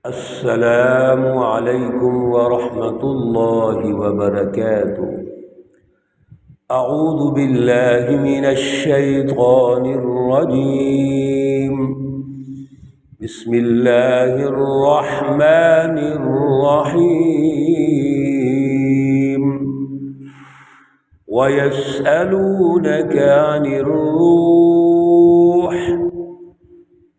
السلام علیکم ورحمۃ اللہ وبرکاتہ۔ اعوذ باللہ من الشیطان الرجیم، بسم اللہ الرحمن الرحیم۔ وَيَسْأَلُونَكَ عَنِ الرُّوحِ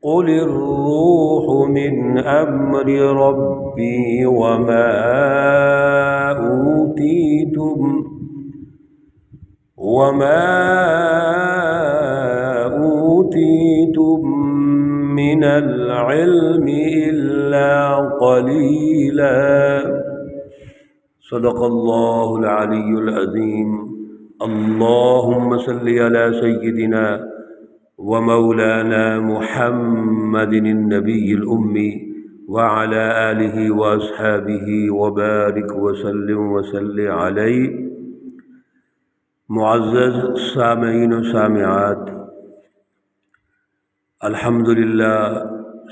قُلِ الرُّوحُ مِنْ أَمْرِ رَبِّي وَمَا أُوتِيتُم مِّنَ الْعِلْمِ إِلَّا قَلِيلًا۔ صدق اللہ العلی العظیم۔ اللہم صلی علی سیدنا ومولانا محمد النبی الأمی وعلى آلہ واصحابہ وبارک وسلم علیہ۔ معزز سامعین و سامعات، الحمدللہ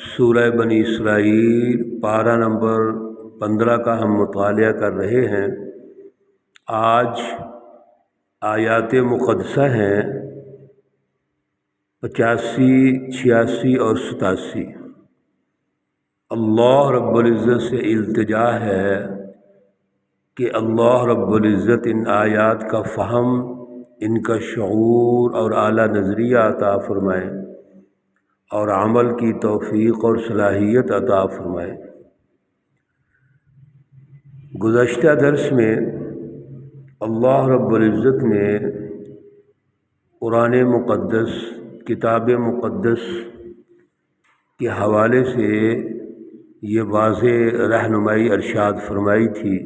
سورہ بنی اسرائیل پارہ نمبر 15 کا ہم مطالعہ کر رہے ہیں۔ آج آیات مقدسہ ہیں 85، 86 اور 87۔ اللہ رب العزت سے التجا ہے کہ اللہ رب العزت ان آیات کا فہم، ان کا شعور اور اعلیٰ نظریہ عطا فرمائے اور عمل کی توفیق اور صلاحیت عطا فرمائے۔ گزشتہ درس میں اللہ رب العزت نے قرآن مقدس، کتاب مقدس کے حوالے سے یہ واضح رہنمائی ارشاد فرمائی تھی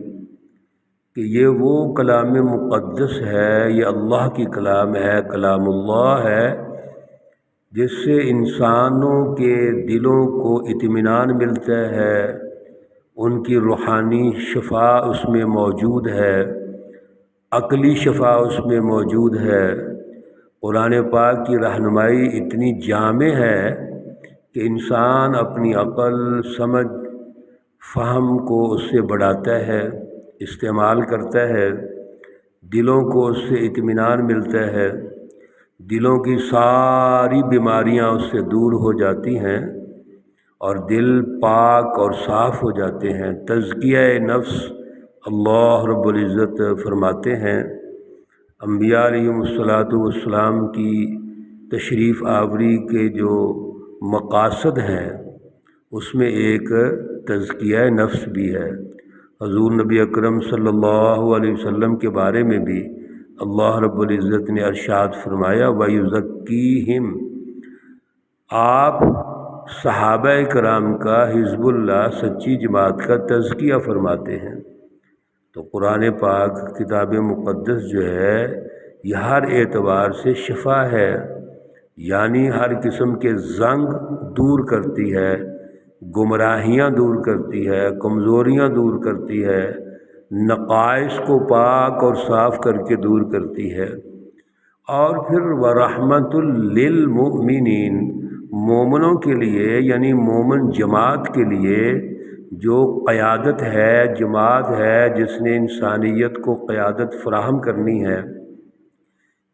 کہ یہ وہ کلام مقدس ہے، یہ اللہ کی کلام ہے، کلام اللہ ہے، جس سے انسانوں کے دلوں کو اطمینان ملتا ہے، ان کی روحانی شفا اس میں موجود ہے، عقلی شفا اس میں موجود ہے۔ قرآن پاک کی رہنمائی اتنی جامع ہے کہ انسان اپنی عقل، سمجھ، فہم کو اس سے بڑھاتا ہے، استعمال کرتا ہے، دلوں کو اس سے اطمینان ملتا ہے، دلوں کی ساری بیماریاں اس سے دور ہو جاتی ہیں اور دل پاک اور صاف ہو جاتے ہیں۔ تزکیہ نفس اللہ رب العزت فرماتے ہیں، انبیاء علیہم الصلاۃ والسلام کی تشریف آوری کے جو مقاصد ہیں اس میں ایک تزکیہ نفس بھی ہے۔ حضور نبی اکرم صلی اللہ علیہ وسلم کے بارے میں بھی اللہ رب العزت نے ارشاد فرمایا، وَيُزَكِّيهِمْ۔ آپ صحابہ کرام کا، حزب اللہ سچی جماعت کا تزکیہ فرماتے ہیں۔ تو قرآن پاک کتاب مقدس جو ہے یہ ہر اعتبار سے شفا ہے، یعنی ہر قسم کے زنگ دور کرتی ہے، گمراہیاں دور کرتی ہے، کمزوریاں دور کرتی ہے، نقائص کو پاک اور صاف کر کے دور کرتی ہے۔ اور پھر وَرَحْمَةٌ لِّلْمُؤْمِنِينَ، مومنوں کے لیے، یعنی مومن جماعت کے لیے جو قیادت ہے، جماعت ہے جس نے انسانیت کو قیادت فراہم کرنی ہے،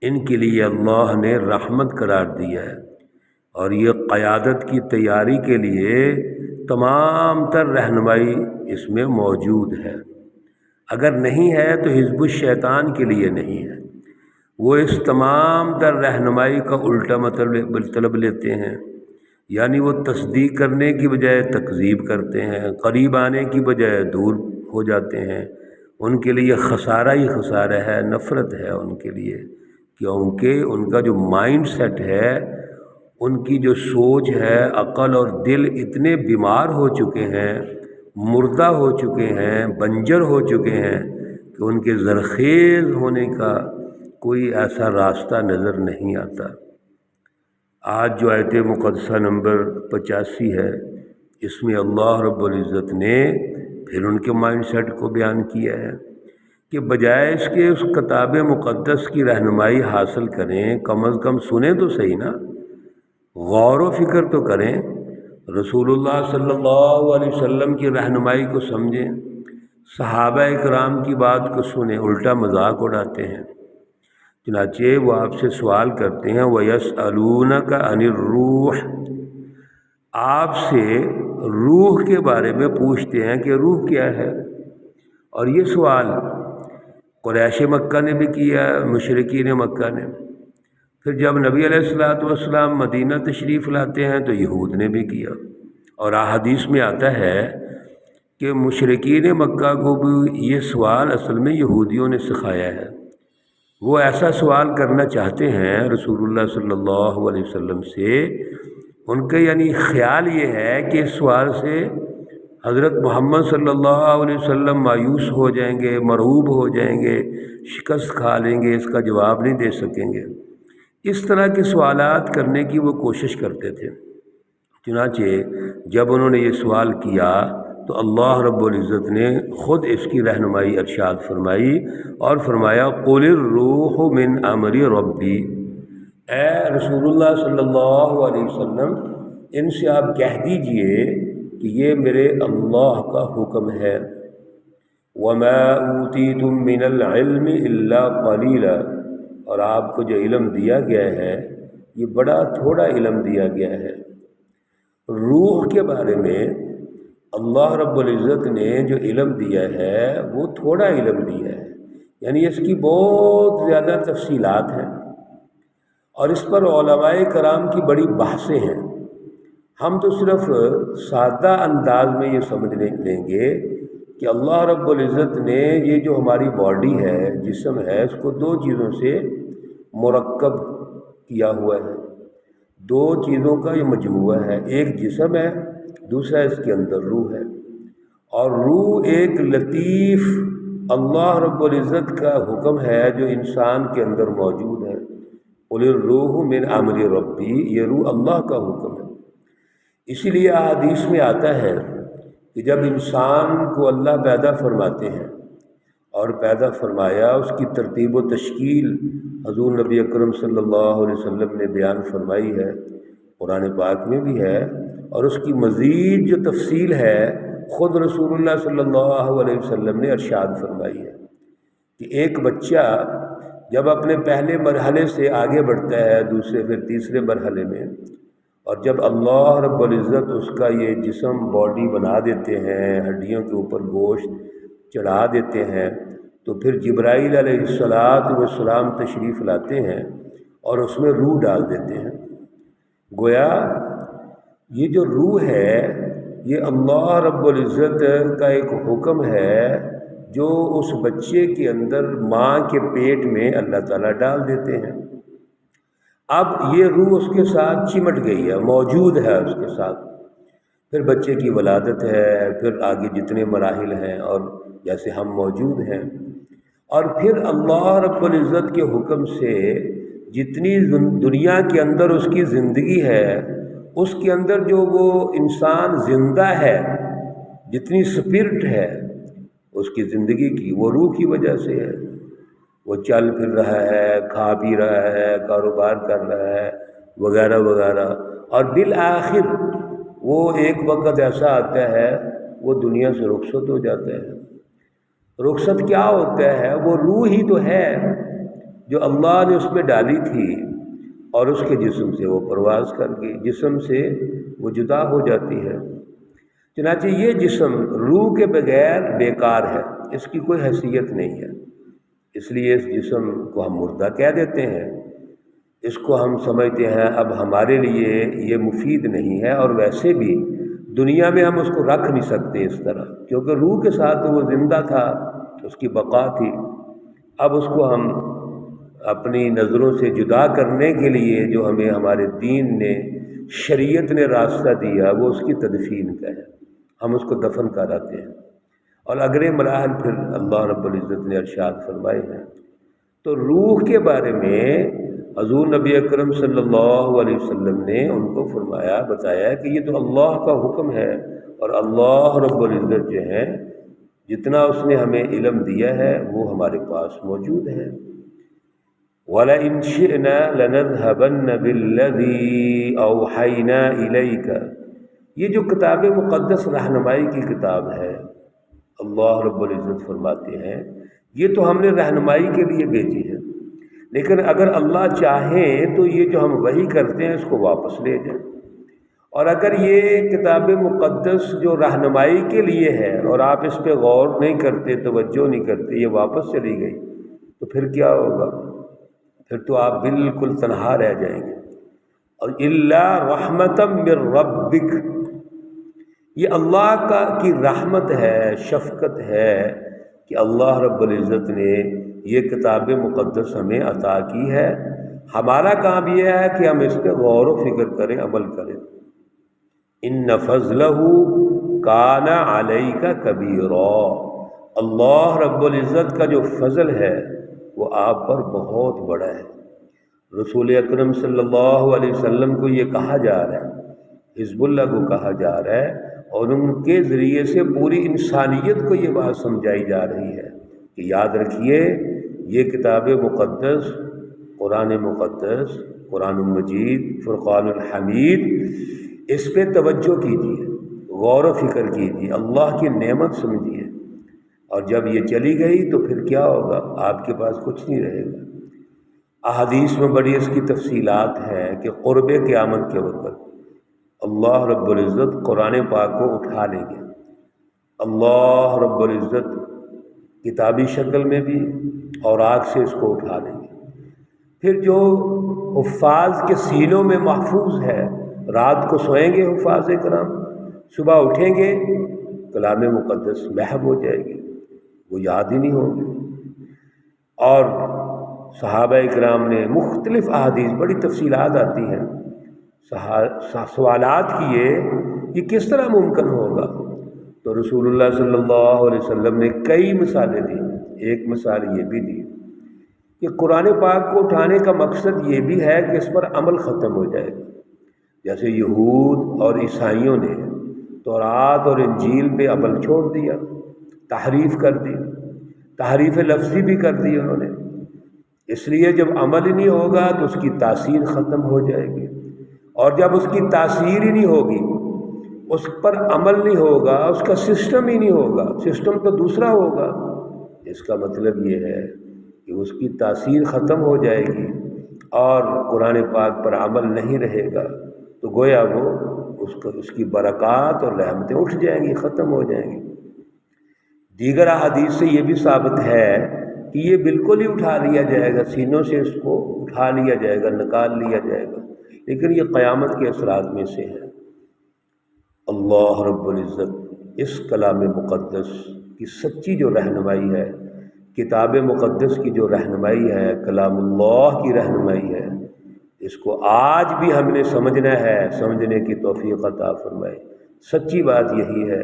ان کے لیے اللہ نے رحمت قرار دیا ہے۔ اور یہ قیادت کی تیاری کے لیے تمام تر رہنمائی اس میں موجود ہے۔ اگر نہیں ہے تو حزب الشیطان کے لیے نہیں ہے، وہ اس تمام تر رہنمائی کا الٹا مطلب لیتے ہیں، یعنی وہ تصدیق کرنے کی بجائے تکذیب کرتے ہیں، قریب آنے کی بجائے دور ہو جاتے ہیں۔ ان کے لیے خسارہ ہی خسارہ ہے، نفرت ہے ان کے لیے، کیونکہ ان کا جو مائنڈ سیٹ ہے، ان کی جو سوچ ہے، عقل اور دل اتنے بیمار ہو چکے ہیں، مردہ ہو چکے ہیں، بنجر ہو چکے ہیں کہ ان کے زرخیز ہونے کا کوئی ایسا راستہ نظر نہیں آتا۔ آج جو آیت مقدسہ نمبر 85 ہے، اس میں اللہ رب العزت نے پھر ان کے مائنڈ سیٹ کو بیان کیا ہے کہ بجائے اس کے اس کتاب مقدس کی رہنمائی حاصل کریں، کم از کم سنیں تو صحیح نا، غور و فکر تو کریں، رسول اللہ صلی اللہ علیہ وسلم کی رہنمائی کو سمجھیں، صحابہ اکرام کی بات کو سنیں، الٹا مذاق اڑاتے ہیں۔ چنانچہ وہ آپ سے سوال کرتے ہیں وَيَسْأَلُونَكَ عَنِ الرُّوحِ، آپ سے روح کے بارے میں پوچھتے ہیں کہ روح کیا ہے۔ اور یہ سوال قریش مکہ نے بھی کیا، مشرکین مکہ نے، پھر جب نبی علیہ الصلوۃ والسلام مدینہ تشریف لاتے ہیں تو یہود نے بھی کیا۔ اور احادیث میں آتا ہے کہ مشرکین مکہ کو بھی یہ سوال اصل میں یہودیوں نے سکھایا ہے۔ وہ ایسا سوال کرنا چاہتے ہیں رسول اللہ صلی اللہ علیہ وسلم سے، ان کے یعنی خیال یہ ہے کہ اس سوال سے حضرت محمد صلی اللہ علیہ وسلم مایوس ہو جائیں گے، مرعوب ہو جائیں گے، شکست کھا لیں گے، اس کا جواب نہیں دے سکیں گے۔ اس طرح کے سوالات کرنے کی وہ کوشش کرتے تھے۔ چنانچہ جب انہوں نے یہ سوال کیا تو اللہ رب العزت نے خود اس کی رہنمائی ارشاد فرمائی اور فرمایا قُلِ الرُّوحُ مِنْ أَمْرِ رَبِّي، اے رسول اللہ صلی اللہ علیہ وسلم ان سے آپ کہہ دیجئے کہ یہ میرے اللہ کا حکم ہے۔ وَمَا أُوتِيتُم مِّنَ الْعِلْمِ إِلَّا قَلِيلًا، اور آپ کو جو علم دیا گیا ہے یہ بڑا تھوڑا علم دیا گیا ہے۔ روح کے بارے میں اللہ رب العزت نے جو علم دیا ہے وہ تھوڑا علم دیا ہے، یعنی اس کی بہت زیادہ تفصیلات ہیں، اور اس پر علماء کرام کی بڑی بحثیں ہیں۔ ہم تو صرف سادہ انداز میں یہ سمجھ لیں گے کہ اللہ رب العزت نے یہ جو ہماری باڈی ہے، جسم ہے، اس کو دو چیزوں سے مرکب کیا ہوا ہے، دو چیزوں کا یہ مجموعہ ہے، ایک جسم ہے، دوسرا اس کے اندر روح ہے۔ اور روح ایک لطیف اللہ رب العزت کا حکم ہے جو انسان کے اندر موجود ہے۔ قُلِ الرُّوحُ مِنْ أَمْرِ رَبِّي، یہ روح اللہ کا حکم ہے۔ اسی لیے احادیث میں آتا ہے کہ جب انسان کو اللہ پیدا فرماتے ہیں اور پیدا فرمایا، اس کی ترتیب و تشکیل حضور نبی اکرم صلی اللہ علیہ وسلم نے بیان فرمائی ہے، قرآن پاک میں بھی ہے، اور اس کی مزید جو تفصیل ہے خود رسول اللہ صلی اللہ علیہ وسلم نے ارشاد فرمائی ہے کہ ایک بچہ جب اپنے پہلے مرحلے سے آگے بڑھتا ہے، دوسرے پھر تیسرے مرحلے میں، اور جب اللہ رب العزت اس کا یہ جسم باڈی بنا دیتے ہیں، ہڈیوں کے اوپر گوشت چڑھا دیتے ہیں، تو پھر جبرائیل علیہ السلام تشریف لاتے ہیں اور اس میں روح ڈال دیتے ہیں۔ گویا یہ جو روح ہے یہ اللہ رب العزت کا ایک حکم ہے جو اس بچے کے اندر ماں کے پیٹ میں اللہ تعالیٰ ڈال دیتے ہیں۔ اب یہ روح اس کے ساتھ چمٹ گئی ہے، موجود ہے اس کے ساتھ، پھر بچے کی ولادت ہے، پھر آگے جتنے مراحل ہیں اور جیسے ہم موجود ہیں، اور پھر اللہ رب العزت کے حکم سے جتنی دنیا کے اندر اس کی زندگی ہے، اس کے اندر جو وہ انسان زندہ ہے، جتنی سپرٹ ہے اس کی زندگی کی، وہ روح کی وجہ سے ہے۔ وہ چل پھر رہا ہے، کھا پی رہا ہے، کاروبار کر رہا ہے، وغیرہ وغیرہ، اور بالآخر وہ ایک وقت ایسا آتا ہے وہ دنیا سے رخصت ہو جاتا ہے۔ رخصت کیا ہوتا ہے؟ وہ روح ہی تو ہے جو اللہ نے اس میں ڈالی تھی، اور اس کے جسم سے وہ پرواز کر گئی، جسم سے وہ جدا ہو جاتی ہے۔ چنانچہ یہ جسم روح کے بغیر بیکار ہے، اس کی کوئی حیثیت نہیں ہے، اس لیے اس جسم کو ہم مردہ کہہ دیتے ہیں۔ اس کو ہم سمجھتے ہیں اب ہمارے لیے یہ مفید نہیں ہے، اور ویسے بھی دنیا میں ہم اس کو رکھ نہیں سکتے اس طرح، کیونکہ روح کے ساتھ وہ زندہ تھا، اس کی بقا تھی۔ اب اس کو ہم اپنی نظروں سے جدا کرنے کے لیے جو ہمیں ہمارے دین نے، شریعت نے راستہ دیا، وہ اس کی تدفین کا ہے، ہم اس کو دفن کراتے ہیں۔ اور اگلے مراحل پھر اللہ رب العزت نے ارشاد فرمائے ہیں۔ تو روح کے بارے میں حضور نبی اکرم صلی اللہ علیہ وسلم نے ان کو فرمایا، بتایا کہ یہ تو اللہ کا حکم ہے، اور اللہ رب العزت جو ہے جتنا اس نے ہمیں علم دیا ہے وہ ہمارے پاس موجود ہے۔ وَلَئِنْ شِئْنَا لَنَذْهَبَنَّ بِالَّذِي أَوْحَيْنَا إِلَيْكَ، یہ جو کتاب مقدس رہنمائی کی کتاب ہے، اللہ رب العزت فرماتے ہیں یہ تو ہم نے رہنمائی کے لیے بھیجی ہے، لیکن اگر اللہ چاہے تو یہ جو ہم وحی کرتے ہیں اس کو واپس لے جائیں، اور اگر یہ کتاب مقدس جو رہنمائی کے لیے ہے اور آپ اس پہ غور نہیں کرتے، توجہ نہیں کرتے، یہ واپس چلی گئی تو پھر کیا ہوگا؟ پھر تو آپ بالکل تنہا رہ جائیں گے۔ اور الا رحمتا من ربک، یہ اللہ کی رحمت ہے، شفقت ہے کہ اللہ رب العزت نے یہ کتاب مقدس ہمیں عطا کی ہے۔ ہمارا کام یہ ہے کہ ہم اس پہ غور و فکر کریں، عمل کریں۔ ان فضلہ کان علیک کبیرا، اللہ رب العزت کا جو فضل ہے وہ آپ پر بہت بڑا ہے۔ رسول اکرم صلی اللہ علیہ وسلم کو یہ کہا جا رہا ہے، حزب اللہ کو کہا جا رہا ہے، اور ان کے ذریعے سے پوری انسانیت کو یہ بات سمجھائی جا رہی ہے کہ یاد رکھیے یہ کتاب مقدس، قرآن مقدس، قرآن مجید، فرقان الحمید، اس پہ توجہ کیجیے، غور و فکر کیجیے، اللہ کی نعمت سمجھیے، اور جب یہ چلی گئی تو پھر کیا ہوگا؟ آپ کے پاس کچھ نہیں رہے گا۔ احادیث میں بڑی اس کی تفصیلات ہیں کہ قرب قیامت کے وقت اللہ رب العزت قرآن پاک کو اٹھا لیں گے، اللہ رب العزت کتابی شکل میں بھی اور آگ سے اس کو اٹھا لیں گے۔ پھر جو حفاظ کے سینوں میں محفوظ ہے، رات کو سوئیں گے حفاظ کرام، صبح اٹھیں گے کلام مقدس محو ہو جائے گی، وہ یاد ہی نہیں ہوں گے۔ اور صحابہ اکرام نے مختلف احادیث، بڑی تفصیلات آتی ہیں، سوالات کیے یہ کس طرح ممکن ہوگا؟ تو رسول اللہ صلی اللہ علیہ وسلم نے کئی مثالیں دی۔ ایک مثال یہ بھی دی کہ قرآن پاک کو اٹھانے کا مقصد یہ بھی ہے کہ اس پر عمل ختم ہو جائے گا۔ جیسے یہود اور عیسائیوں نے تورات اور انجیل پہ عمل چھوڑ دیا، تحریف کر دی، تحریف لفظی بھی کر دی انہوں نے، اس لیے جب عمل ہی نہیں ہوگا تو اس کی تاثیر ختم ہو جائے گی، اور جب اس کی تاثیر ہی نہیں ہوگی، اس پر عمل نہیں ہوگا، اس کا سسٹم ہی نہیں ہوگا، سسٹم تو دوسرا ہوگا، اس کا مطلب یہ ہے کہ اس کی تاثیر ختم ہو جائے گی اور قرآن پاک پر عمل نہیں رہے گا، تو گویا وہ اس کی برکات اور رحمتیں اٹھ جائیں گی، ختم ہو جائیں گی۔ دیگر احادیث سے یہ بھی ثابت ہے کہ یہ بالکل ہی اٹھا لیا جائے گا، سینوں سے اس کو اٹھا لیا جائے گا، نکال لیا جائے گا، لیکن یہ قیامت کے اثرات میں سے ہے۔ اللہ رب العزت اس کلام مقدس کی سچی جو رہنمائی ہے، کتاب مقدس کی جو رہنمائی ہے، کلام اللہ کی رہنمائی ہے، اس کو آج بھی ہم نے سمجھنا ہے، سمجھنے کی توفیق عطا فرمائے۔ سچی بات یہی ہے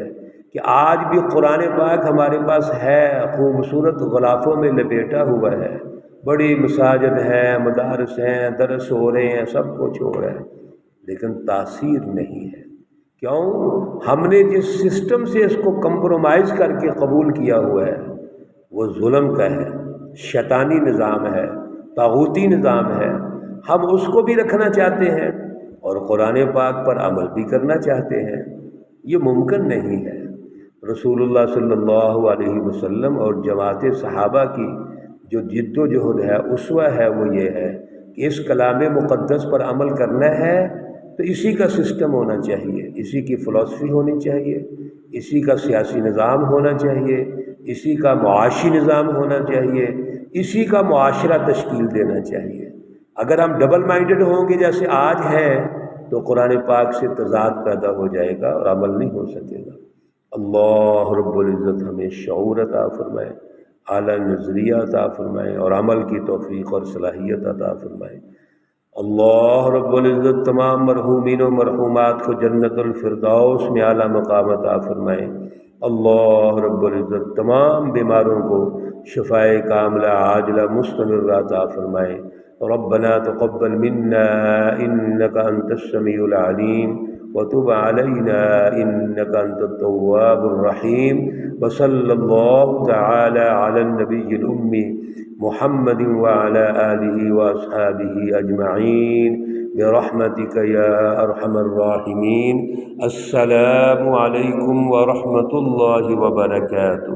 کہ آج بھی قرآن پاک ہمارے پاس ہے، خوبصورت غلافوں میں لپیٹا ہوا ہے، بڑی مساجد ہیں، مدارس ہیں، درس ہو رہے ہیں، سب کچھ ہو رہا ہے، لیکن تاثیر نہیں ہے۔ کیوں؟ ہم نے جس سسٹم سے اس کو کمپرومائز کر کے قبول کیا ہوا ہے وہ ظلم کا ہے، شیطانی نظام ہے، طاغوتی نظام ہے، ہم اس کو بھی رکھنا چاہتے ہیں اور قرآن پاک پر عمل بھی کرنا چاہتے ہیں، یہ ممکن نہیں ہے۔ رسول اللہ صلی اللہ علیہ وسلم اور جماعت صحابہ کی جو جد و جہد ہے، اسوہ ہے، وہ یہ ہے کہ اس کلام مقدس پر عمل کرنا ہے تو اسی کا سسٹم ہونا چاہیے، اسی کی فلسفی ہونی چاہیے، اسی کا سیاسی نظام ہونا چاہیے، اسی کا معاشی نظام ہونا چاہیے، اسی کا معاشرہ تشکیل دینا چاہیے۔ اگر ہم ڈبل مائنڈڈ ہوں گے جیسے آج ہے تو قرآن پاک سے تضاد پیدا ہو جائے گا اور عمل نہیں ہو سکے گا۔ اللہ رب العزت ہمیں شعور عطا فرمائے، اعلیٰ نظریہ عطا فرمائے اور عمل کی توفیق اور صلاحیت عطا فرمائے۔ اللہ رب العزت تمام مرحومین و مرحومات کو جنت الفردوس میں اعلیٰ مقام عطا فرمائے۔ اللہ رب العزت تمام بیماروں کو شفائے کاملہ عاجلہ مستمرہ عطا فرمائے۔ ربنا تقبل منا انك انت السميع العليم وتب علينا انك انت التواب الرحيم وصلى الله تعالى على النبي الأمي محمد وعلى آله وأصحابه أجمعين برحمتک یا ارحم الراحمین۔ السلام علیکم ورحمۃ اللہ وبرکاتہ۔